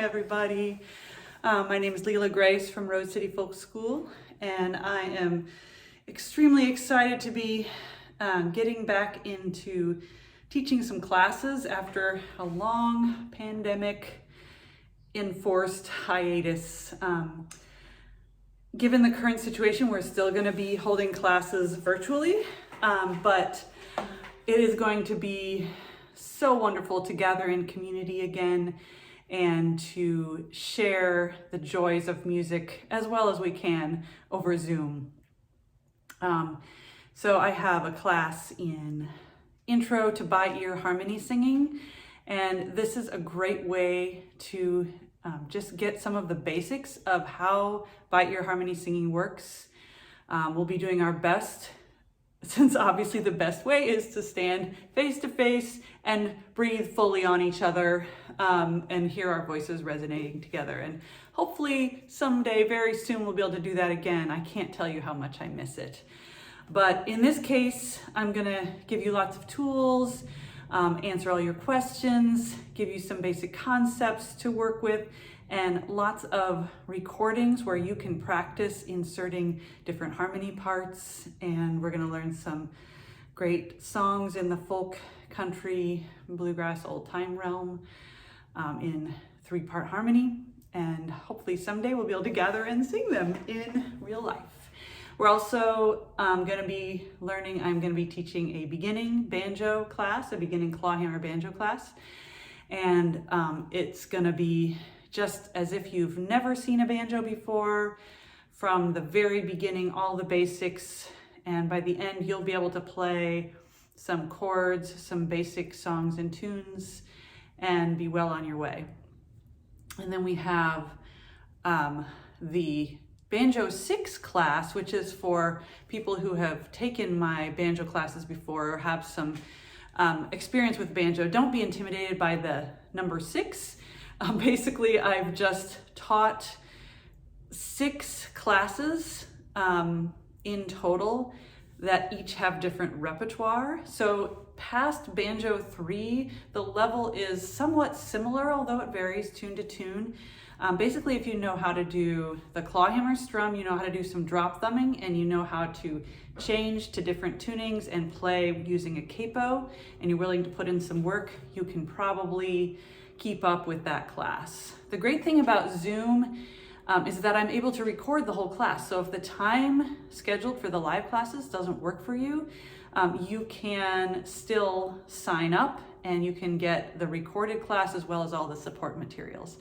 everybody. My name is Leela Grace from Rose City Folk School, and I am extremely excited to be getting back into teaching some classes after a long pandemic enforced hiatus. Given the current situation, we're still going to be holding classes virtually, but it is going to be so wonderful to gather in community again and to share the joys of music as well as we can over Zoom. So I have a class in Intro to By-Ear Harmony Singing, and this is a great way to just get some of the basics of how by-ear harmony singing works. We'll be doing our best, since obviously the best way is to stand face to face and breathe fully on each other and hear our voices resonating together. And hopefully someday, very soon, we'll be able to do that again. I can't tell you how much I miss it. But in this case, I'm gonna give you lots of tools, answer all your questions, give you some basic concepts to work with, and lots of recordings where you can practice inserting different harmony parts. And we're gonna learn some great songs in the folk, country, bluegrass, old time realm in 3-part harmony. And hopefully someday we'll be able to gather and sing them in real life. We're also gonna be learning, I'm gonna be teaching a beginning banjo class, a beginning clawhammer banjo class. And it's gonna be just as if you've never seen a banjo before, from the very beginning, all the basics. And by the end, you'll be able to play some chords, some basic songs and tunes, and be well on your way. And then we have the Banjo Six class, which is for people who have taken my banjo classes before or have some experience with banjo. Don't be intimidated by the number 6. Basically, I've just taught 6 classes in total that each have different repertoire. So past Banjo 3, the level is somewhat similar, although it varies tune to tune. Basically, if you know how to do the clawhammer strum, you know how to do some drop thumbing, and you know how to change to different tunings and play using a capo, and you're willing to put in some work, you can probably keep up with that class. The great thing about Zoom is that I'm able to record the whole class. So if the time scheduled for the live classes doesn't work for you, you can still sign up and you can get the recorded class as well as all the support materials.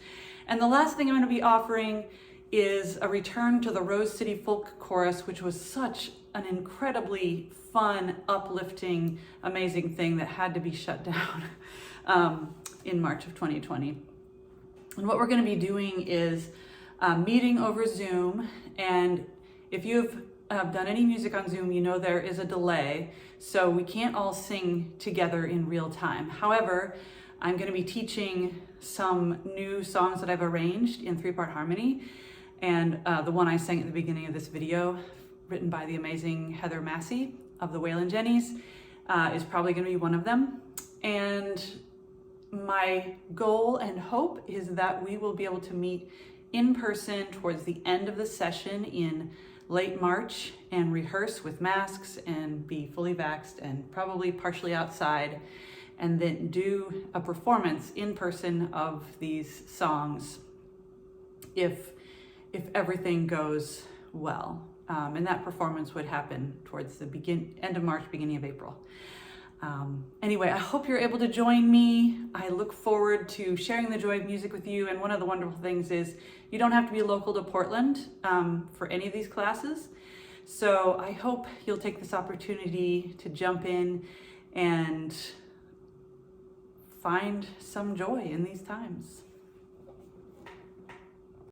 And the last thing I'm going to be offering is a return to the Rose City Folk Chorus, which was such an incredibly fun, uplifting, amazing thing that had to be shut down in March of 2020. And what we're going to be doing is meeting over Zoom. And if you've done any music on Zoom, you know there is a delay, so we can't all sing together in real time. However, I'm going to be teaching some new songs that I've arranged in 3-part harmony, and the one I sang at the beginning of this video, written by the amazing Heather Massey of the Waylon Jennies, is probably going to be one of them. And my goal and hope is that we will be able to meet in person towards the end of the session in late March and rehearse with masks and be fully vaxxed and probably partially outside, and then do a performance in person of these songs if everything goes well. And that performance would happen towards the end of March, beginning of April. Anyway, I hope you're able to join me. I look forward to sharing the joy of music with you. And one of the wonderful things is you don't have to be local to Portland for any of these classes. So I hope you'll take this opportunity to jump in and find some joy in these times.